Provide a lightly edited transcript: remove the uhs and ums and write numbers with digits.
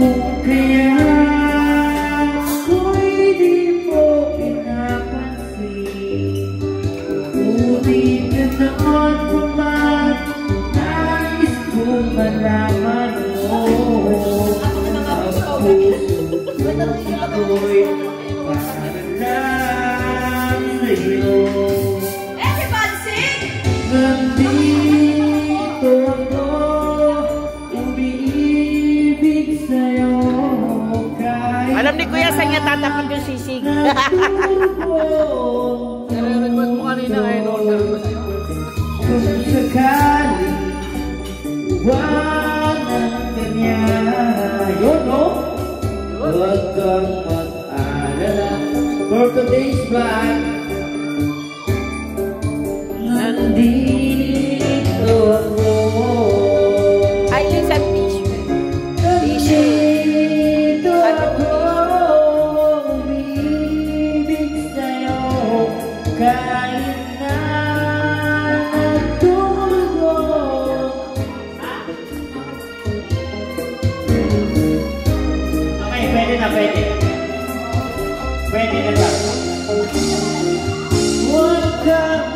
Kung kaya ako'y di mo pinapansin, ngunit ganoon mo man, nais kong malaman mo. Ang puso ako'y para lang sa'yo. Everybody sing! Nandito ako, umiibig sa'yo. Alam ni Kuya saan niya tatapag yung sisig. Nare-request mo kanina ngayon, order mo sa'yo. Kung sakali, iwanan ka niya. Yun, no? Huwag kang mag-alala. For today's vlog, nandito ako. Ay, yung sa tissue. Nandito ako, umibig sa'yo. Kahit na natulog. Okay, pwede na, pwede. Pwede na lang. Huwag kang